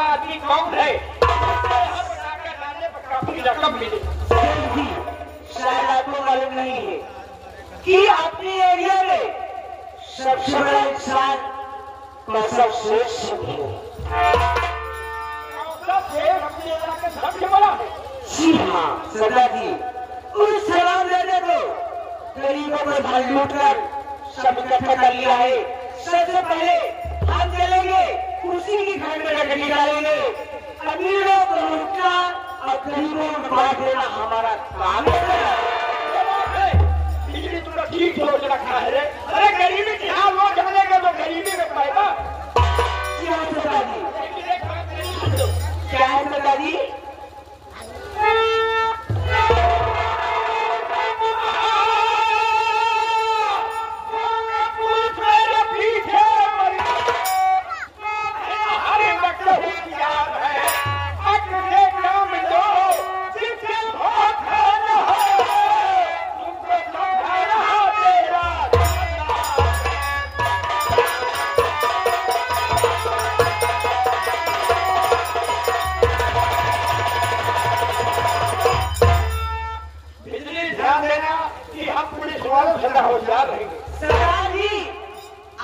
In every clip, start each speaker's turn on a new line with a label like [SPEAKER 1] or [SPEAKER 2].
[SPEAKER 1] वाला आदमी कौन है? यहाँ पर डालने पर काफी रकम मिली।
[SPEAKER 2] शायद आपको मालूम नहीं है कि अपने एरिया में सबसे बड़ा इंसान कसम शेष
[SPEAKER 1] सबसे बड़ा है।
[SPEAKER 2] जी हाँ सरदार जी, उस सलाम देने को गरीबों को धन लूट कर सब इकट्ठा कर लिया है। सबसे पहले हम चलेंगे उसी की घर में लकड़ी डालेंगे। अमीरों को लूटना और गरीबों को बांट देना हमारा काम है।
[SPEAKER 1] बिजली तुमने ठीक सोच रखा है रे। अरे गरीबी की हाल वो जानेगा तो गरीबी में पैदा।
[SPEAKER 2] क्या है सरदार जी? क्या है सरदार जी? सरदार जी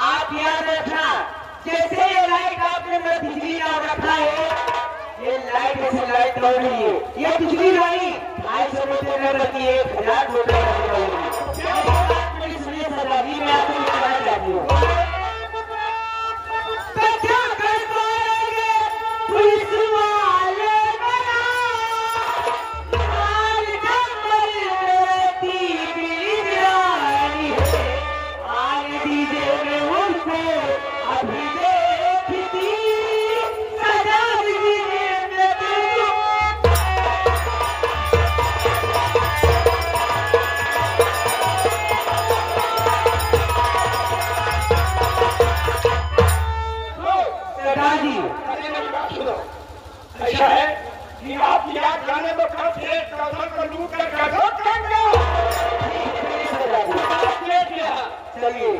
[SPEAKER 2] आप याद रखना, जैसे ये लाइट आपने मेरा बिजली नाम रखा है, ये लाइट ऐसे लाइट बढ़ रही है। ये बिजली नहीं 250 रुपये में रहती है, 1000 रुपये में। सुनिए सरदार जी, मैं आपको बताना चाहती हूँ।
[SPEAKER 1] ऐसा है कि आप याद जाने तो कब से कौशल को लूट कर कसरत करेंगे।
[SPEAKER 2] चलिए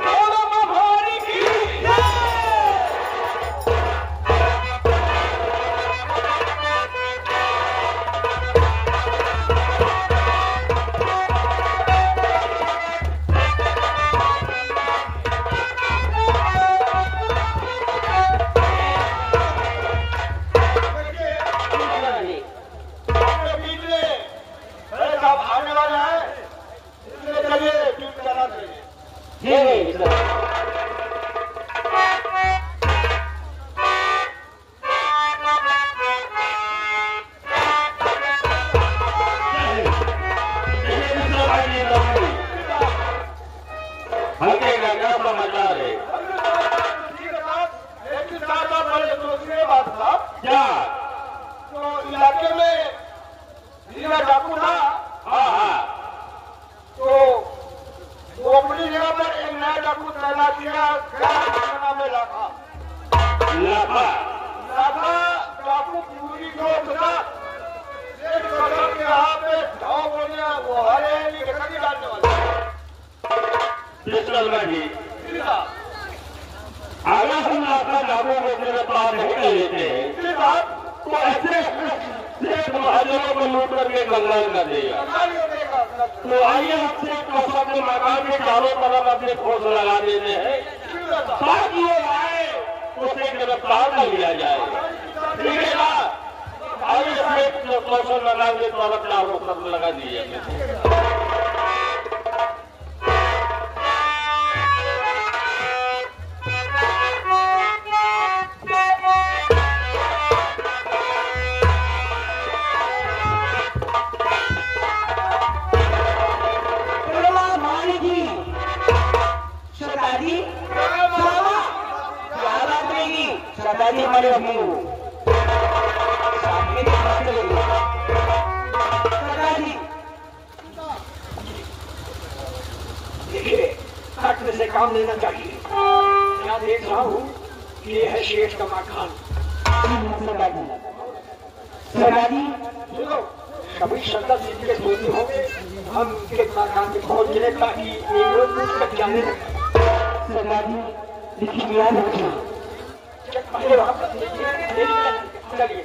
[SPEAKER 1] इलाके में हीरा डाकू था। तो वो अपनी जगह पर एक नया डाकू तैनात किया में लाखा डाकू पूरी जो था यहाँ पे ढाव बोलिया वो हरे डालने वाले
[SPEAKER 3] अगर हम लाखा डाकू को अपने पास नहीं कर लेते हैं तो ऐसे महाजनों को लूट करके कंगाल कर देगा। तो आइए आपसे कौशल के मकान के चारों तरफ अपने फोर्स लगा देते हैं ताकि वो आए उसे गिरफ्तार कर लिया जाए। ठीक है ना? आइए कौशल लगाएंगे तो अलग चारों तरफ लगा दिए।
[SPEAKER 2] हमारे
[SPEAKER 1] देखिए हक से काम लेना चाहिए। मैं देख रहा हूँ कि ये है शेष का मकान। सुनो कभी शंकर जी के सोचते होंगे हम उनके मकान में पहुंच गए ताकि एक रोज तक जाने चलिए।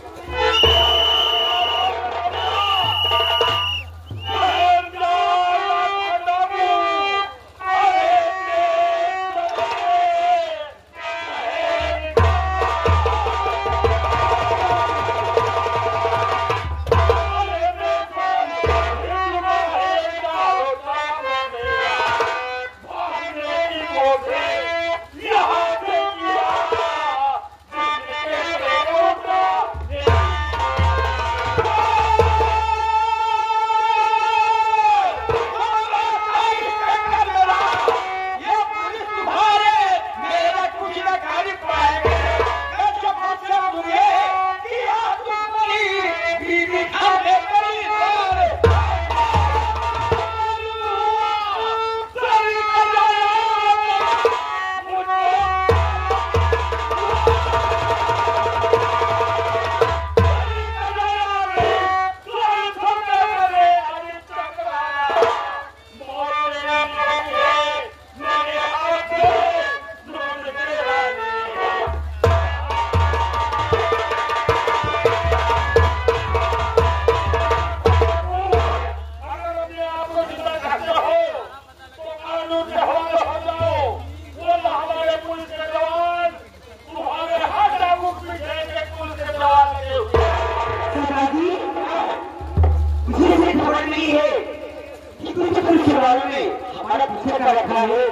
[SPEAKER 2] हमारा पीछे का रखा है।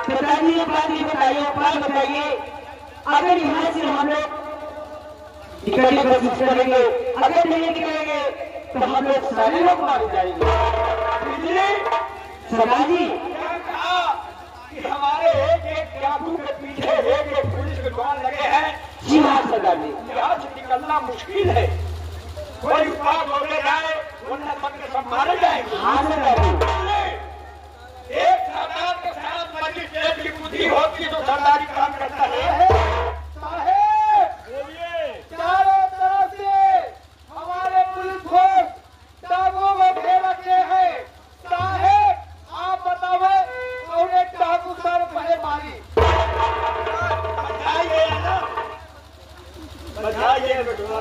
[SPEAKER 2] पिताजी एक बात ये बताइए, बात बताइए, अगर यहाँ से हम लोग निकलने की कोशिश करेंगे, अगर नहीं निकलेंगे तो हम लोग सारे लोग मारे जाएंगे। सरदार जी
[SPEAKER 1] कि हमारे एक डाकू के पीछे एक पुलिस के जवान लगे हैं।
[SPEAKER 2] जी हाँ सरदार जी,
[SPEAKER 1] यहाँ से निकलना मुश्किल है। कोई उपाय बोले जाए वरना सबके सब मारे जाएंगे।
[SPEAKER 2] हाँ सरदार जी,
[SPEAKER 1] एक सरदार के साथ मजिस्ट्रेट की बुद्धि होती तो सरदारी काम करता है। साहेब बोलिए, चारों तरफ से हमारे पुलिस फोर्स डाकुओं को घेर रखे हैं। साहेब आप बतावे कौन एक डाकू सर पहले मारी? बताइए ना, बताइए बेटा।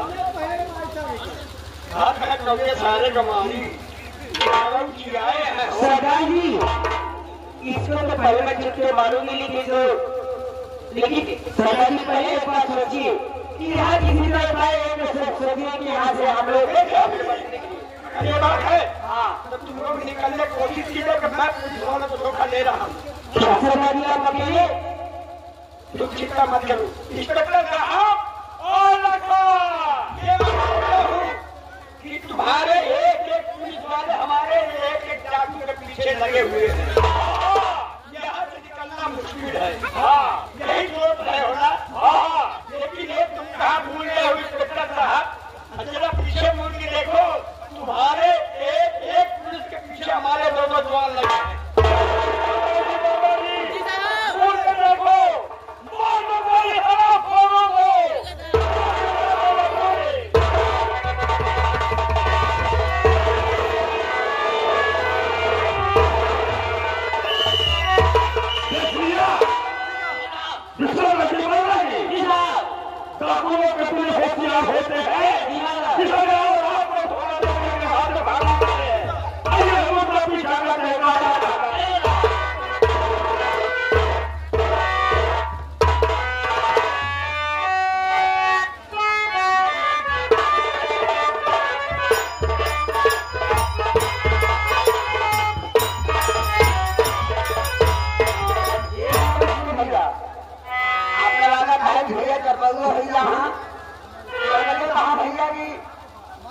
[SPEAKER 1] हाथ में कौन सारे कमारी आए हैं?
[SPEAKER 2] सरदार जी इसको तो पहले मैं चुपके मारूंगी, लेकिन सरदार जी पहले एक बात सोचिए कि यहाँ किसी का उपाय सोचिए कि यहाँ से हम लोग
[SPEAKER 1] ये बात है। हाँ, तो तुम लोग निकलने की कोशिश कीजिए कि मैं पुलिस वालों को धोखा दे रहा हूँ।
[SPEAKER 2] सरदार जी आप अकेले
[SPEAKER 1] तुम चिंता मत करो। इंस्पेक्टर साहब और लड़का, ये मैं कहता हूँ कि तुम्हारे एक एक पुलिस वाले हमारे एक डाकू के पीछे लगे हुए हैं। यहाँ से निकलना मुश्किल है। हाँ, यही सोच रहे हो ना? हाँ, लेकिन ये तुम कहाँ भूल गए हो इंस्पेक्टर साहब? जरा पीछे मुड़ के देखो, तुम्हारे एक एक पुलिस के पीछे हमारे दोनों जवान लगे हैं। मुड़ के देखो, मारो गोली, हरा फोड़ो वो। डाकुओं के पुलिस होशियार होते हैं। आपको थोड़ा देर के हाथ में भागते हैं। आइए हम अपना पीछा करते हैं।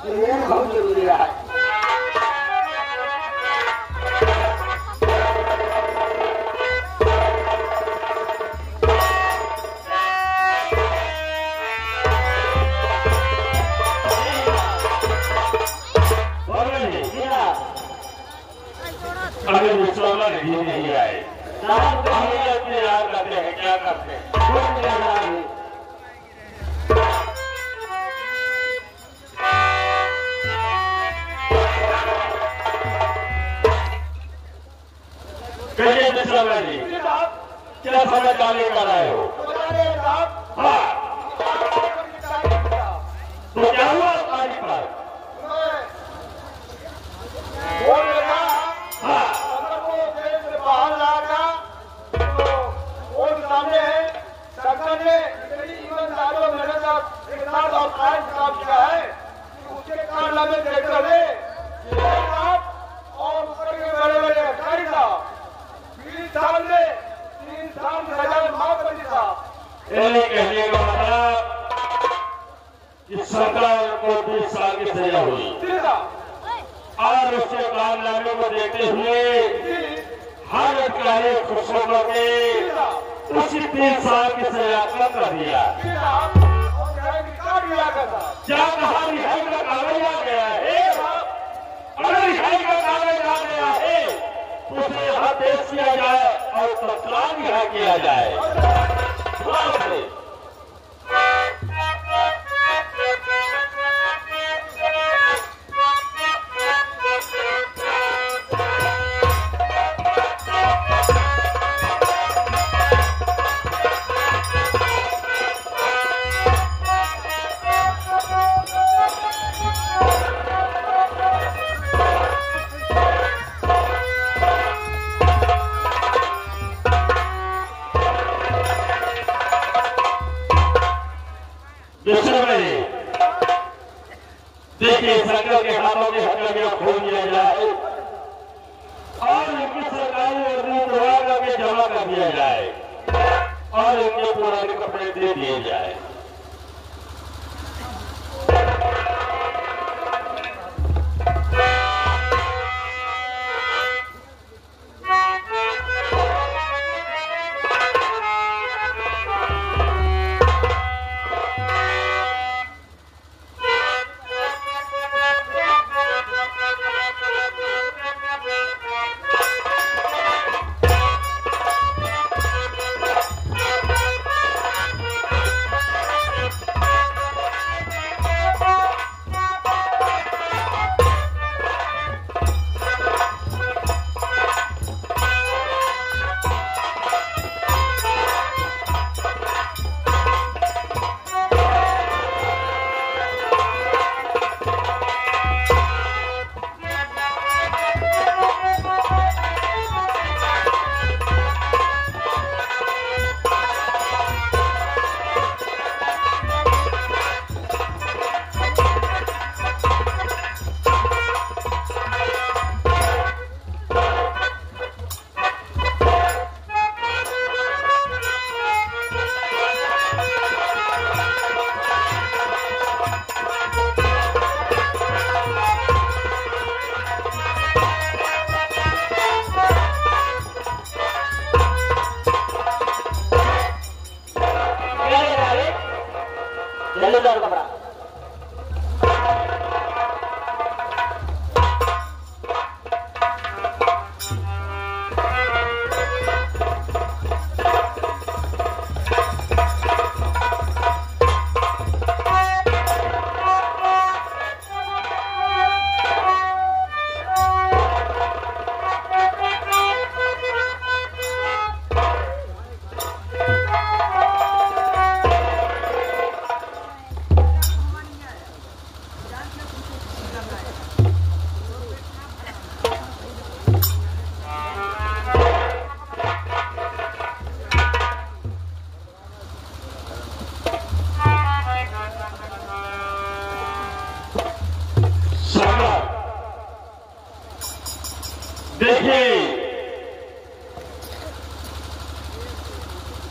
[SPEAKER 2] भैया जी बहुत जरूरी है।
[SPEAKER 3] अगर मुसलमान नहीं आए इंतजार करते हैं, क्या करते हैं? कहिए मुसलमान जी, क्या समाचार लेकर आए हो?
[SPEAKER 1] इतनी ईमानदारों मेरे साथ एक साथ और कायम काम किया है, उसके कारनामे देखते हुए और ऊपर के बड़े बड़े अधिकारी साहब 20 साल में 3 साल सजा माफ कर दी साहब।
[SPEAKER 3] कहने का मतलब कि सरकार को 20 साल की सजा हुई और उसके कारनामे को देखते हुए हर अधिकारी खुश होकर के उसी 3 साल की सजा कम कर दिया। क्या कहा रिहाई का कागज आ गया है? अगर रिहाई का कागज आ गया है तो उसे यहाँ पेश किया जाए और तत्काल रिहा किया जाए। देखिए सरकार के हाथों में हथकड़ियां खोल दिया जाए और इनकी सरकारी वर्दी उड़वा करके जमा कर दिया जाए और इनके पुराने कपड़े दे दिए जाए।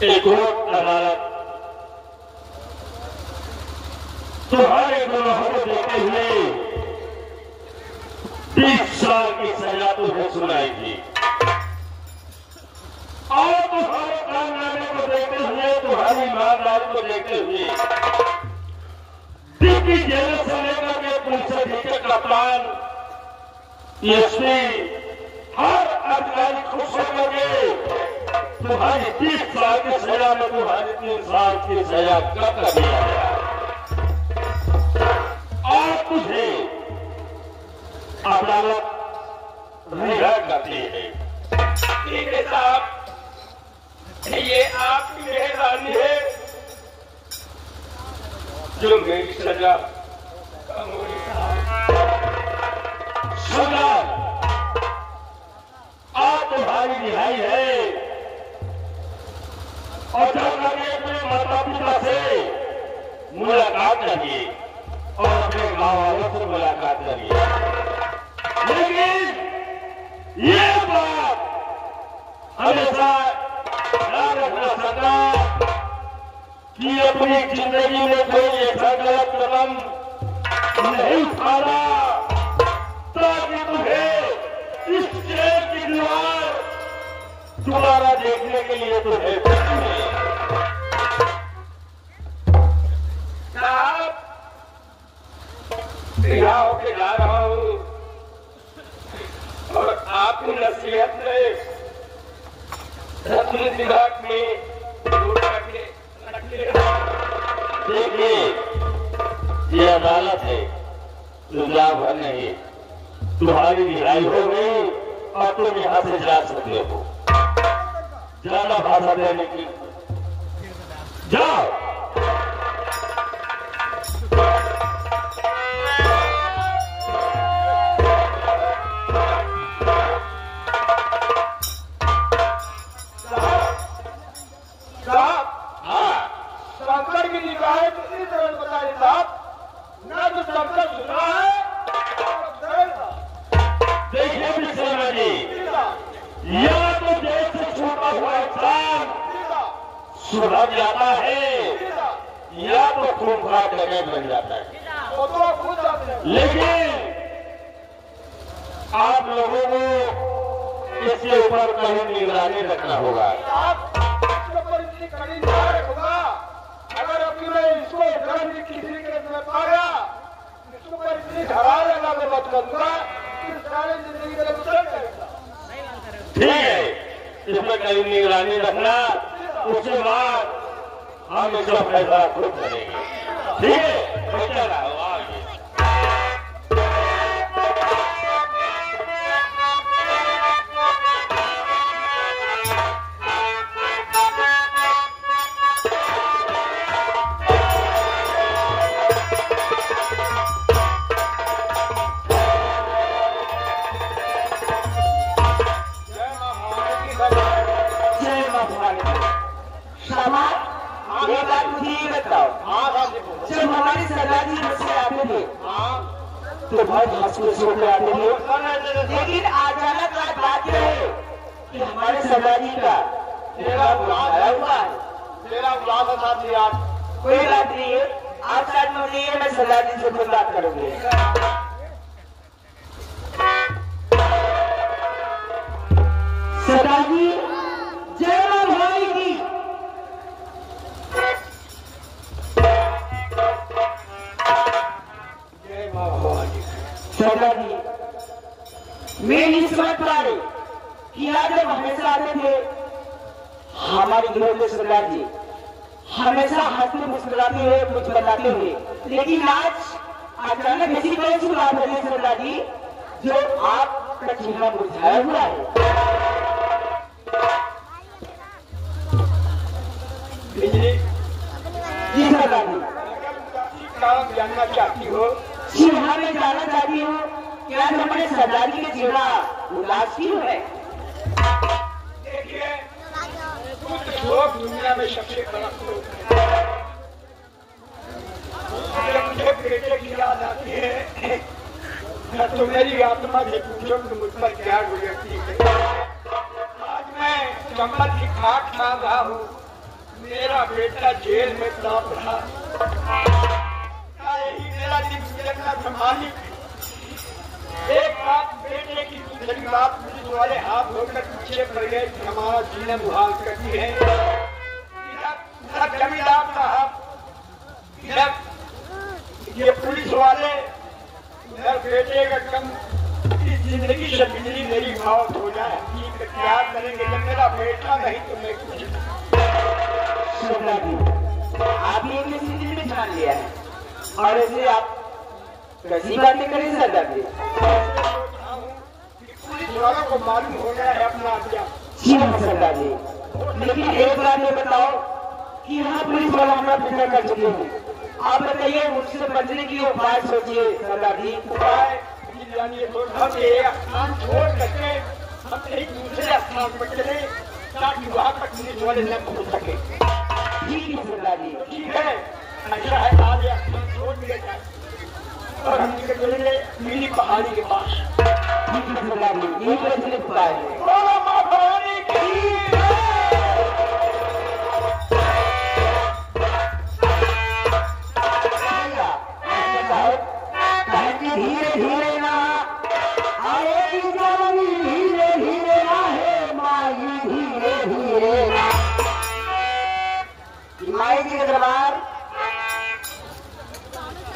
[SPEAKER 3] एक और अदालत तुम्हारे गुनाहों को देखते हुए 20 साल की सजा तुम्हें सुनाएगी और तुम्हारे कारनामे को देखते हुए, तुम्हारी ईमानदारी को देखते हुए डिप्टी जेलर से लेकर के पुलिस अधीक्षक, कप्तान, एसपी हर अधिकारी खुश होकर के तुम्हारी 30 साल की सजा में तुम्हारी 3 साल की सजा कम कर दिया गया और तुझे अदालत रिहा करती है।
[SPEAKER 1] ठीक है साहब, ये आपकी मेहरबानी है जो मेरी सजा कम हुई साहब।
[SPEAKER 3] सजा आज तुम्हारी रिहाई है और जब लगे अपने माता पिता से मुलाकात करिए और अपने गाँव वालों से मुलाकात करिए। लेकिन ये बात हमेशा ध्यान रखना सरकार कि अपनी जिंदगी में कोई ऐसा गलत कदम नहीं उठाना ताकि तुम्हें इस जेल की दीवार दोबारा देखने के लिए तुम्हें यहाँ होके जा रहा हूँ और आपकी नसीहत में रत्न दिमाग में देखिए ये अदालत है, दुनिया भर नहीं। तुम्हारी रिहाई हो गई और तुम यहाँ से जा सकते हो। ज्यादा भाषा देने की जाओ।
[SPEAKER 1] शंकर की निगाह तो इस तरह बताइए साहब, ना तो शंकर सुना है।
[SPEAKER 3] देखिए विश्वनाथ जी, या तो देश से छूटा हुआ इंसान सुधर जाता है या तो खूंखार जगह बन जाता है। लेकिन आप लोगों को इसके ऊपर कहीं निगरानी रखना होगा।
[SPEAKER 1] अगर अभी मैं इसको किसी के पाया इसको पर इतनी धरा लगा मैं मत करूंगा कि सारी जिंदगी में गुजर जाएगा।
[SPEAKER 3] ठीक है, इसमें कहीं निगरानी रखना, उसके बाद हम इसका फैसला खुद करेंगे। ठीक है, बच्चा रहो आगे।
[SPEAKER 2] ये बात मुझे ये बताओ, जब हमारे सरदार जी मुझसे आते थे तो बहुत हंस होकर आते थे, लेकिन अचानक आज बात यह है कि हमारे सरदार जी का बुलाया हुआ है।
[SPEAKER 1] तेरा बुलावा साथी आप
[SPEAKER 2] कोई बात नहीं है, आप साथ में नहीं, मैं सरदार जी से खुद बात करूंगी। सरदार जी जय मां भवानी की। सरदार जी मैं नहीं समझ पा रही कि आज जब हमेशा आते थे हमारे घर में सरदार जी हमेशा हंसते मुस्कुराते हुए कुछ बताते हुए, लेकिन आज अचानक ऐसी कौन सी बात है सरदार जी जो आपका चेहरा मुरझाया हुआ है? जी सरदार जी,
[SPEAKER 1] जानना चाहती हो?
[SPEAKER 2] जी हाँ, मैं जानना चाहती हूँ कि आज हमारे सरदार जी का चेहरा उदास क्यों है?
[SPEAKER 1] देखिए, कुछ लोग दुनिया में सबसे बड़ा लोग हैं। जब मुझे बेटे की याद आती है तो मेरी आत्मा से पूछो कि मुझ पर क्या गुजरती है। आज मैं चंबल की खाट खा रहा हूँ, मेरा बेटा जेल में तड़प रहा। यही मेरा दिन गुजरना संभाली। एक बात बेटे की, दूसरी बात पुलिस वाले हाथ धोकर पीछे पड़ गए कि हमारा जीना मुहाल करती है। इधर जमींदार साहब, इधर ये पुलिस वाले, इधर बेटे का कम, इस जिंदगी से बिजली मेरी मौत हो जाए। क्या करेंगे जब मेरा बेटा नहीं तो मैं कुछ।
[SPEAKER 2] आप ये किसी दिल में ठान लिया है और ऐसे आप कैसी बातें करें सरदार जी?
[SPEAKER 1] पुलिस वालों को मालूम हो गया है अपना क्या।
[SPEAKER 2] जी हाँ सरदार जी, लेकिन एक बात ये बताओ कि यहाँ पुलिस वाला हमारा पीछा कर चुके हैं, आप बताइए मुझसे बचने की उपाय सोचिए सरदार जी।
[SPEAKER 1] उपाय जानिए, हम ये स्थान छोड़ करके हम एक दूसरे स्थान पर चले ताकि वहाँ तक पुलिस वाले न पहुँच सके।
[SPEAKER 2] ठीक है सरकार जी।
[SPEAKER 1] ठीक है, ऐसा है आज छोड़ दिया जाए और हम चलेंगे मेरी पहाड़ी के पास।
[SPEAKER 2] ठीक है सरकार जी, यही पर चले पाए।
[SPEAKER 1] बोलो माँ भवानी की
[SPEAKER 2] धीरे धीरे ना आए जवानी, धीरे धीरे आहे माई, धीरे धीरे ना। माई जी के दरबार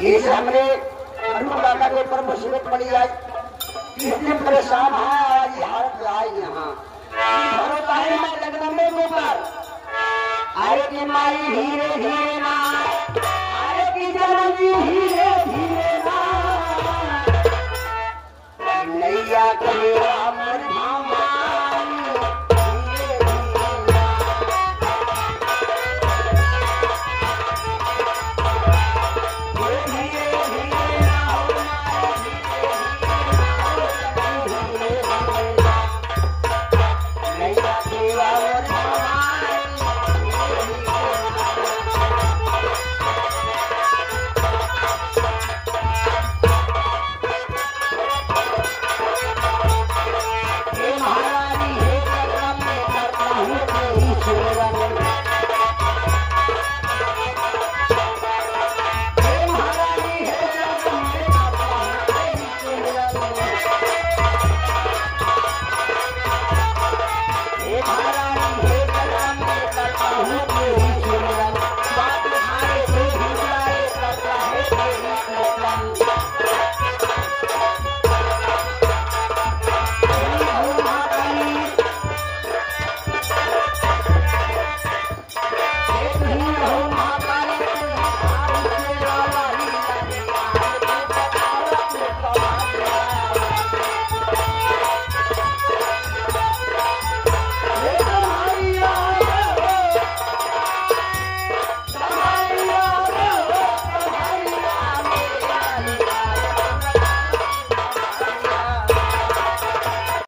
[SPEAKER 2] इस हमने अनुराधा के ऊपर मुसीबत पड़ी आज, इतने परेशान है आज हालत आई यहाँ भरोसा है मैं जगदम्बे के ऊपर। अरे कि माई धीरे धीरे ना